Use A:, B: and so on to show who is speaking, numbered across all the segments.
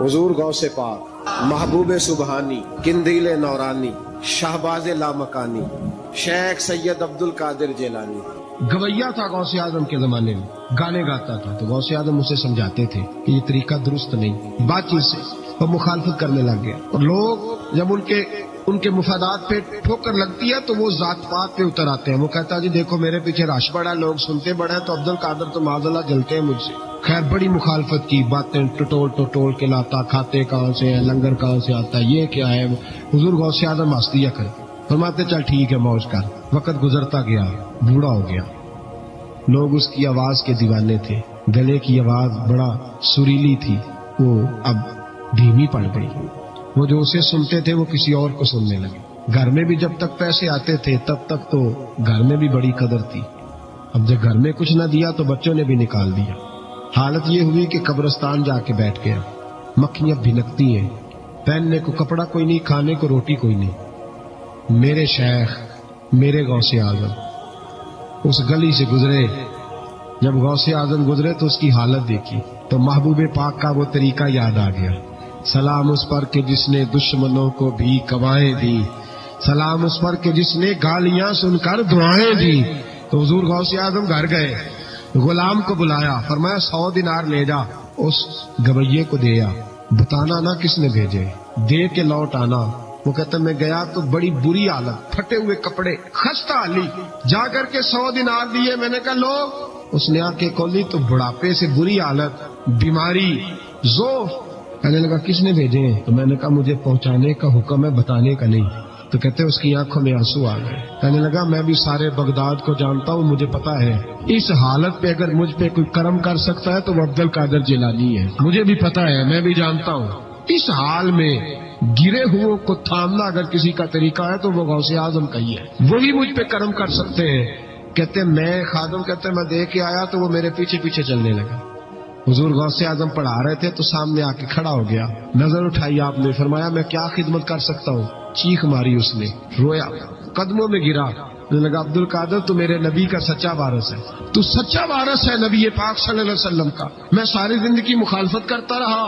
A: हुजूर गौसे पाक, महबूब सुबहानी, किंदील नौरानी, शाहबाज लामकानी, शेख सैयद अब्दुल कादिर जेलानी।
B: गवैया था गौसे आजम के जमाने में, गाने गाता था, तो गौसे आजम उसे समझाते थे कि ये तरीका दुरुस्त नहीं। बातचीत से वो मुखालफत करने लग गया, और लोग जब उनके मुफादात पे ठोकर लगती है तो वो जात पात पे उतर आते हैं। वो कहता जी देखो मेरे पीछे रश बड़ा, लोग सुनते बड़ा है, तो अब्दुल कादिर तो माज़अल्लाह जलते हैं मुझसे। खैर बड़ी मुखालफत की, बातें टटोल के लाता, खाते कहाँ से है, लंगर कहाँ से आता है, ये क्या है। हुजूर गौसे आजम हंस दिया कर, फरमाते चल ठीक है मौज कर। वक्त गुजरता गया, बूढ़ा हो गया, लोग उसकी आवाज के दीवाने थे, गले की आवाज बड़ा सुरीली थी, वो अब धीमी पड़ गई। वो जो उसे सुनते थे वो किसी और को सुनने लगे। घर में भी जब तक पैसे आते थे तब तक तो घर में भी बड़ी कदर थी, अब जब घर में कुछ न दिया तो बच्चों ने भी निकाल दिया। हालत ये हुई कि कब्रिस्तान जाके बैठ गया। मक्खियां भिनकती हैं, पहनने को कपड़ा कोई नहीं, खाने को रोटी कोई नहीं। मेरे शेख, मेरे गौसे आजम उस गली से गुजरे। जब गौसे आजम गुजरे तो उसकी हालत देखी तो महबूब पाक का वो तरीका याद आ गया। सलाम उस पर के जिसने दुश्मनों को भी कवाएं दी, सलाम उस पर के जिसने गालियां सुनकर दुआएं दी। तो हुजूर गौसे आजम घर गए, गुलाम को बुलाया, फरमाया 100 दिनार ले जा, उस गवैये को दे आ, बताना ना किसने भेजे, दे के लौट आना। वो कहता मैं गया तो बड़ी बुरी हालत, फटे हुए कपड़े, खस्ता हाली, जा करके 100 दिनार दिए। मैंने कहा लो, उसने आके खोली तो बुढ़ापे से बुरी हालत, बीमारी, जोफ। कहने लगा किसने भेजे हैं? तो मैंने कहा मुझे पहुंचाने का हुक्म है, बताने का नहीं। तो कहते उसकी आंखों में आंसू आ गए। कहने लगा मैं भी सारे बगदाद को जानता हूँ, मुझे पता है इस हालत पे अगर मुझ पे कोई करम कर सकता है तो वो अब्दुल कादिर जिलानी है। मुझे भी पता है, मैं भी जानता हूँ इस हाल में गिरे हुओं को थामना अगर किसी का तरीका है तो वो गौसे आजम का ही है, वही मुझ पे करम कर सकते हैं। कहते मैं खादम, कहते मैं देख के आया तो वो मेरे पीछे पीछे चलने लगा। हुजूर गौसे आजम पढ़ा रहे थे तो सामने आके खड़ा हो गया, नजर उठाई आपने, फरमाया मैं क्या खिदमत कर सकता हूँ। चीख मारी उसने, रोया, कदमों में गिरा, लगा अब्दुल कादिर तू मेरे नबी का सच्चा वारिस है, तू सच्चा वारिस है नबी पाक सल्लल्लाहु अलैहि वसल्लम का। मैं सारी जिंदगी मुखालफत करता रहा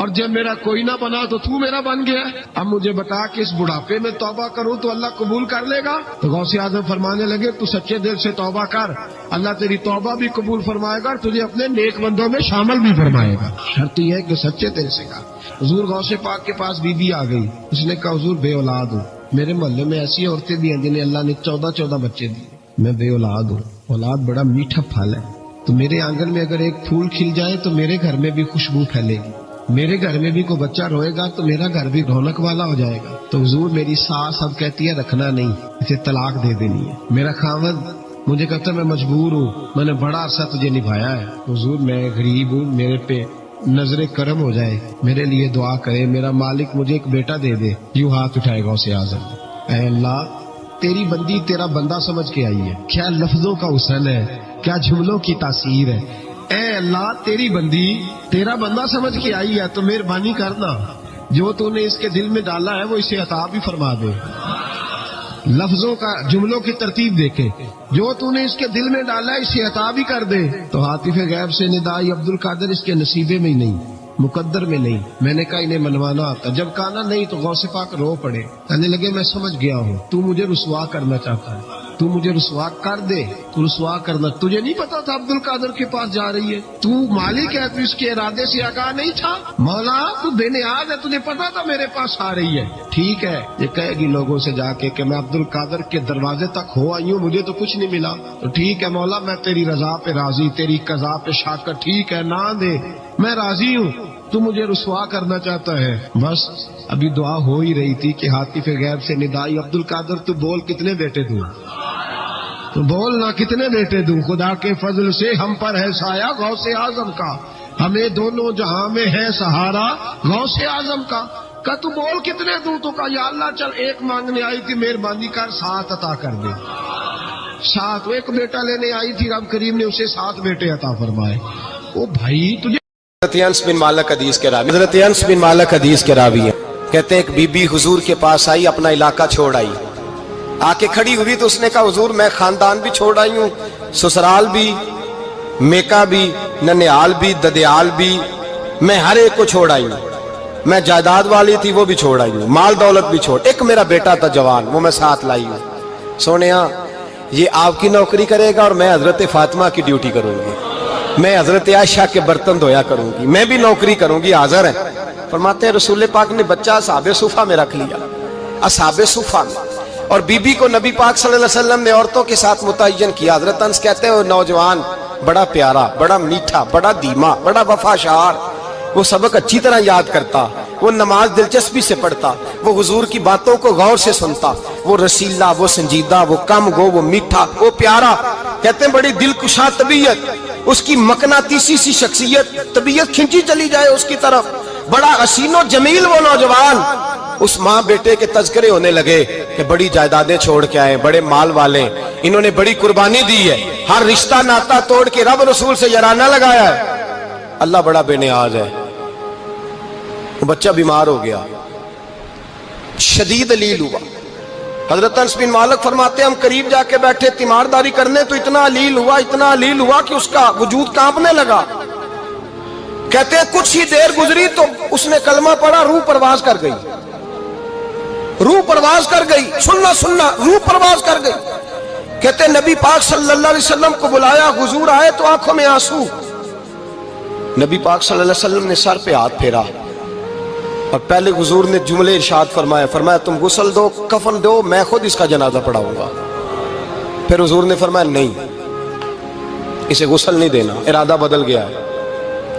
B: और जब मेरा कोई ना बना तो तू मेरा बन गया। अब मुझे बता कि इस बुढ़ापे में तौबा करूं तो अल्लाह कबूल कर लेगा? तो गौसे आजम फरमाने लगे तू सच्चे दिल से तौबा कर, अल्लाह तेरी तौबा भी कबूल फरमाएगा और तुझे अपने नेक बंदों में शामिल भी फरमाएगा। शर्त यह है कि सच्चे दिल से कर। हुजूर गौसे पाक के पास बीबी आ गई, उसने कहा हुजूर बे औलाद हूँ, मेरे मोहल्ले में ऐसी औरतें भी हैं जिन्हें अल्लाह ने 14 बच्चे दिए, मैं बे औलाद हूँ। औलाद बड़ा मीठा फल है, तो मेरे आंगन में अगर एक फूल खिल जाए तो मेरे घर में भी खुशबू फैलेगी, मेरे घर में भी कोई बच्चा रोएगा तो मेरा घर भी रौनक वाला हो जाएगा। तो हुजूर मेरी सास अब कहती है रखना नहीं, इसे तलाक दे देनी है। मेरा खावद मुझे कहता मैं मजबूर हूँ, मैंने बड़ा अरसा तुझे निभाया है, हुजूर मैं गरीब हूँ, मेरे पे नजरे करम हो जाए, मेरे लिए दुआ करे, मेरा मालिक मुझे एक बेटा दे दे। यूं हाथ उठाएगा गौसे आजम, ऐ अल्लाह तेरी बंदी तेरा बंदा समझ के आई है, क्या लफ्जों का हुस्न है, क्या जुमलों की तासीर है। ऐ अल्लाह तेरी बंदी तेरा बंदा समझ के आई है तो मेहरबानी करना, जो तूने इसके दिल में डाला है वो इसे अता भी फरमा दे। लफ्जों का जुमलों की तरतीब देखे, जो तूने इसके दिल में डाला है इसे अता भी कर दे। तो हातिफे गैब से निदाई अब्दुल कादिर इसके नसीबे में ही नहीं, मुकद्दर में नहीं। मैंने कहा इन्हें मनवाना आता, जब कहा ना नहीं तो गौसे पाक रो पड़े। कहने लगे मैं समझ गया हूँ, तू मुझे रुसवा करना चाहता है, तू मुझे रुसवा कर दे, तू रुसवा करना। तुझे नहीं पता था अब्दुल कादिर के पास जा रही है, तू मालिक है, तू इसके इरादे से आगाह नहीं था। मौला तू बेनियाज है, तुझे पता था मेरे पास आ रही है। ठीक है, ये कहेगी लोगों से जाके कि मैं अब्दुल कादिर के दरवाजे तक हो आई हूँ, मुझे तो कुछ नहीं मिला। तो ठीक है मौला मैं तेरी रजा पे राजी, तेरी कजा पे शाकर, ठीक है ना दे, मैं राजी हूँ, तू मुझे रुसवा करना चाहता है। बस अभी दुआ हो ही रही थी कि हातिफे गैब से निदाई अब्दुल कादिर तू बोल कितने बेटे दूं, तो बोल ना कितने बेटे दूं, खुदा के फजल से हम पर है साया गौसे आजम का, हमें दोनों जहां में है सहारा गौसे आजम का। का तू बोल कितने दूं? तो कहा या अल्लाह चल एक मांगने आई थी, मेहरबानी कर 7 अता कर दे। 7 एक बेटा लेने आई थी, रब करीम ने उसे 7 बेटे अता फरमाए। ओ भाई तुझे
A: हज़रत अनस बिन मालिक हदीस के रावी, हज़रत अनस बिन मालिक हदीस के रावी है, कहते हैं एक बीबी हुजूर के पास आई, अपना इलाका छोड़ आई, आके खड़ी हुई तो उसने कहा हुजूर मैं खानदान भी छोड़ आई हूँ, ससुराल भी, मेका भी, ननिहाल भी, ददियाल भी, मैं हर एक को छोड़ आई हूँ। میں جائیداد والی تھی وہ بھی چھوڑ آئی ہوں, مال دولت بھی چھوڑ, ایک میرا بیٹا تھا جوان وہ میں ساتھ لائی ہوں. سونیا یہ آپ کی نوکری کرے گا اور میں حضرت فاطمہ کی ڈیوٹی کروں گی, میں حضرت عائشہ کے برتن دھویا کروں گی, میں بھی نوکری کروں گی, حاضر ہیں. فرماتے ہیں رسول پاک نے بچہ اصحاب صفہ میں رکھ لیا, اصحاب صفہ میں, اور بی بی کو نبی پاک صلی اللہ علیہ وسلم نے عورتوں کے ساتھ متعین کیا. حضرت انس کہتے ہیں وہ نوجوان بڑا پیارا, بڑا میٹھا, بڑا دھیما, بڑا وفاشار, وہ سبق اچھی طرح یاد کرتا, وہ نماز دلچسپی سے پڑھتا, وہ حضور کی باتوں کو غور سے سنتا, وہ رسیلا, وہ سنجیدہ, وہ کم گو, وہ میٹھا, وہ پیارا. کہتے ہیں بڑی دلکشا طبیعت, اس کی مقناطیسی سی شخصیت, طبیعت کھنچی چلی جائے اس کی طرف, بڑا حسین و جمیل وہ نوجوان. اس ماں بیٹے کے تذکرے ہونے لگے کہ بڑی جائیدادیں چھوڑ کے آئے, بڑے مال والے, انہوں نے بڑی قربانی دی ہے, ہر رشتہ ناتا توڑ کے رب رسول سے یارانہ لگایا ہے. اللہ بڑا بے نیاز ہے. بچہ بیمار ہو گیا, شدید علیل ہوا. حضرت انس بن مالک فرماتے ہیں ہم قریب جا کے بیٹھے تیمارداری کرنے تو اتنا علیل ہوا کہ اس کا وجود کانپنے لگا. کہتے ہیں کچھ ہی دیر گزری تو اس نے کلمہ پڑھا, روح پرواز کر گئی, روح پرواز کر گئی, سننا روح پرواز کر گئی. کہتے ہیں نبی پاک صلی اللہ علیہ وسلم کو بلایا, حضور آئے تو آنکھوں میں آنسو. نبی پاک صلی اللہ علیہ وسلم نے سر پہ ہاتھ پھیرا اور پہلے حضور نے جملے ارشاد فرمایا تم غسل دو, کفن دو, میں خود اس کا جنازہ پڑھاؤں گا. پھر حضور نے فرمایا نہیں, اسے غسل نہیں دینا, ارادہ بدل گیا ہے,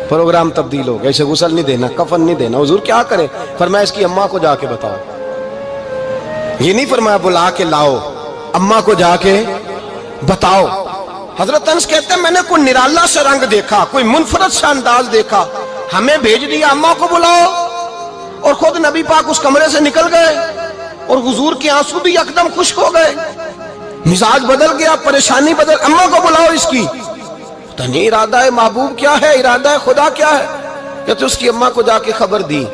A: پروگرام تبدیل ہو گیا, اسے غسل نہیں دینا, کفن نہیں دینا. حضور کیا کرے؟ فرمایا اس کی اماں کو جا کے بتاؤ. یہ نہیں فرمایا بلا کے لاؤ, اماں کو جا کے بتاؤ. حضرت انس کہتے ہیں میں نے کوئی نرالا سے رنگ دیکھا, کوئی منفرد سے انداز دیکھا, ہمیں بھیج دیا اماں کو بلاؤ, اور خود نبی پاک اس کمرے سے نکل گئے اور حضور کے آنسو بھی یکدم خشک ہو گئے, مزاج بدل گیا, پریشانی بدل. اماں کو بلاؤ اس کی. پتہ نہیں ارادہ ہے محبوب کیا ہے, ارادہ ہے خدا کیا ہے. کہتے اس کی اماں کو جا کے خبر دی,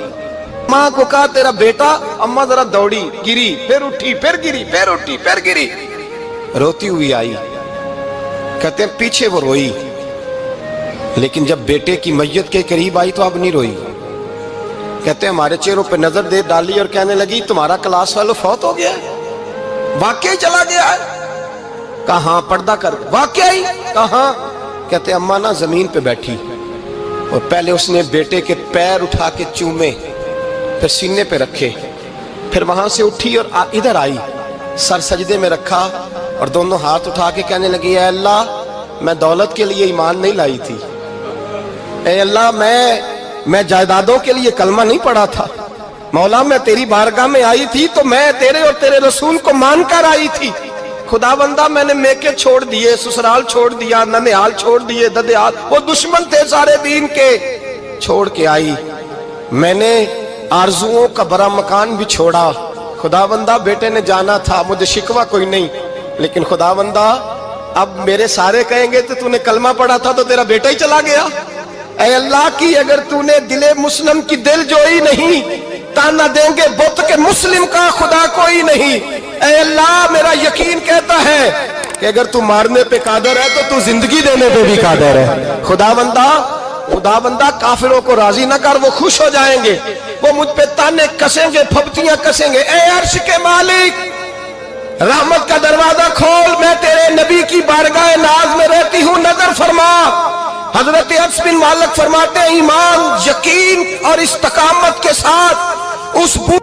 A: ماں کو کہا تیرا بیٹا. اماں ذرا دوڑی, گری, پھر اٹھی, پھر گری, پھر اٹھی, پھر گری, روتی ہوئی آئی. کہتے ہیں پیچھے وہ روئی, لیکن جب بیٹے کی میت کے قریب آئی تو اب نہیں روئی. کہتے ہیں ہمارے چہروں پہ نظر دے ڈالی اور کہنے لگی تمہارا کلاس فیلو فوت ہو گیا ہے, واقعی چلا گیا ہے. کہاں پردہ کر, واقعی کہاں. کہتے ہیں اماں نا زمین پہ بیٹھی اور پہلے اس نے بیٹے کے پیر اٹھا کے چومے, پھر سینے پہ رکھے, پھر وہاں سے اٹھی اور ادھر آئی, سر سجدے میں رکھا اور دونوں ہاتھ اٹھا کے کہنے لگی اے اللہ میں دولت کے لیے ایمان نہیں لائی تھی, اے اللہ میں جائیدادوں کے لیے کلمہ نہیں پڑھا تھا, مولا میں تیری بارگاہ میں آئی تھی تو میں تیرے اور تیرے رسول کو مان کر آئی تھی. خدا بندہ میں نے میکے چھوڑ دیے, سسرال چھوڑ دیا, ننیال چھوڑ دیے, ددیال, وہ دشمن تھے سارے دین کے, چھوڑ کے آئی. میں نے آرزوؤں کا بڑا مکان بھی چھوڑا. خدا بندہ بیٹے نے جانا تھا, مجھے شکوہ کوئی نہیں, لیکن خدا بندہ اب میرے سارے کہیں گے تو نے کلمہ پڑھا تھا تو تیرا بیٹا ہی چلا گیا. اے اللہ کی اگر تو نے دل مسلم کی دل جوئی نہیں, تانا دیں گے بت کے مسلم کا خدا کوئی نہیں. اے اللہ میرا یقین کہتا ہے کہ اگر تو مارنے پہ قادر ہے تو تو زندگی دینے پہ بھی قادر ہے. خدا بندہ کافروں کو راضی نہ کر, وہ خوش ہو جائیں گے, وہ مجھ پہ تانے کسیں گے, پھپتیاں کسیں گے. اے عرش کے مالک رحمت کا دروازہ کھول, میں تیرے نبی کی بارگاہ ناز میں رہتی ہوں, نظر فرما. حضرت انس بن مالک فرماتے ہیں ایمان, یقین اور استقامت کے ساتھ اس بوڑھے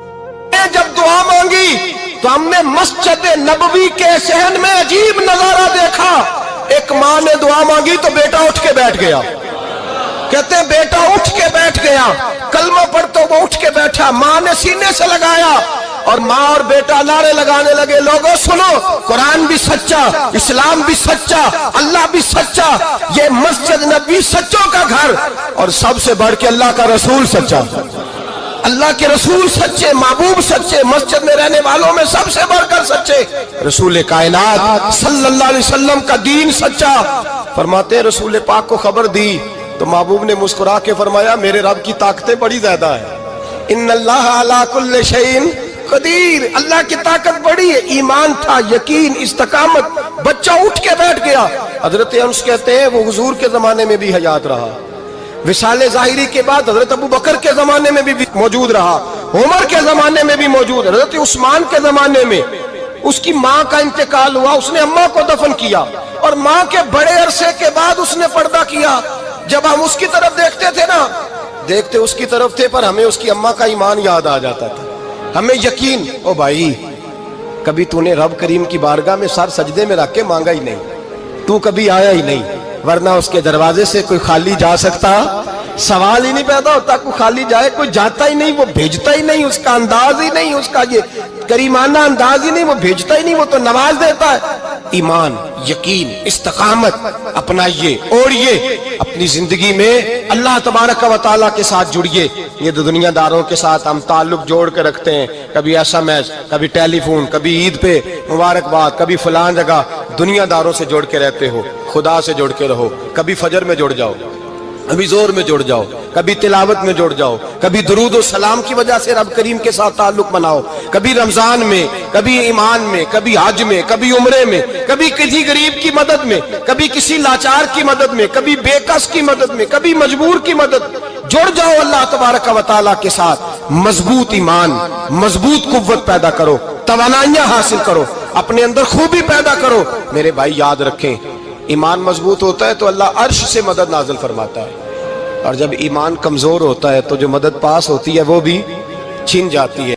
A: نے جب دعا مانگی تو ہم نے مسجد نبوی کے صحن میں عجیب نظارہ دیکھا. ایک ماں نے دعا مانگی تو بیٹا اٹھ کے بیٹھ گیا. کہتے ہیں بیٹا اٹھ کے بیٹھ گیا, کلمہ پڑھ تو وہ اٹھ کے بیٹھا, ماں نے سینے سے لگایا اور ماں اور بیٹا نعرے لگانے لگے, لوگوں سنو قرآن بھی سچا, اسلام بھی سچا, اللہ بھی سچا, یہ مسجد نبی سچوں کا گھر, اور سب سے بڑھ کے اللہ کا رسول سچا, اللہ کے رسول سچے, محبوب سچے, مسجد میں رہنے والوں میں سب سے بڑھ کر سچے, رسول کائنات صلی اللہ علیہ وسلم کا دین سچا. فرماتے رسول پاک کو خبر دی تو محبوب نے مسکرا کے فرمایا میرے رب کی طاقتیں بڑی زیادہ ہیں, ان اللہ علی کل شیء قدیر, اللہ کی طاقت بڑی ہے. ایمان تھا, یقین, استقامت, بچہ اٹھ کے بیٹھ گیا. حضرت انس کہتے ہیں وہ حضور کے زمانے میں بھی حیات رہا, विसाले ज़ाहिरी के बाद हजरत अबू बकर के जमाने में भी मौजूद रहा, उमर के जमाने में भी मौजूद, हजरत उस्मान के जमाने में उसकी माँ का इंतकाल हुआ, उसने अम्मा को दफन किया और माँ के बड़े अरसे के बाद उसने पर्दा किया। जब हम उसकी तरफ देखते थे ना, देखते उसकी तरफ थे, पर हमें उसकी अम्मा का ईमान याद आ जाता था, हमें यकीन, ओ भाई कभी तूने रब करीम की बारगाह में सर सजदे में रख के मांगा ही नहीं, तू कभी आया ही नहीं, वरना उसके दरवाजे से कोई खाली जा सकता, सवाल ही नहीं पैदा होता कोई खाली जाए, कोई जाता ही नहीं, वो भेजता ही नहीं, उसका अंदाज ही नहीं, उसका ये करीमाना अंदाज ही नहीं, वो भेजता ही नहीं, वो तो नवाज देता है। ईमान, यकीन, इस्तिकामत अपनाइए और ये अपनी जिंदगी में अल्लाह तबारक व तआला के साथ जुड़िए। ये तो दुनियादारों के साथ हम ताल्लुक जोड़ के रखते हैं, कभी SMS, कभी टेलीफोन, कभी ईद पे मुबारकबाद, कभी फलान जगह, दुनियादारों से जोड़ के रहते हो, खुदा से जोड़ के रहो। कभी फजर में जुड़ जाओ, कभी जोर में जुड़ जाओ, कभी तिलावत में जुड़ जाओ, कभी दुरूद और सलाम की वजह से रब करीम के साथ ताल्लुक बनाओ, कभी रमजान में, कभी ईमान में, कभी हज में, कभी उम्रे में, कभी किसी गरीब की मदद में, कभी किसी लाचार की मदद में, कभी बेकस की मदद में, कभी मजबूर की मदद। जुड़ जाओ अल्लाह तबारक व तआला के साथ, मजबूत ईमान, मजबूत कुव्वत पैदा करो, तवानाइयां हासिल करो, अपने अंदर खूबी पैदा करो। मेरे भाई याद रखें, ईमान मजबूत होता है तो अल्लाह अर्श से मदद नाजिल फरमाता है, और जब ईमान कमजोर होता है तो जो मदद पास होती है वो भी छिन जाती है।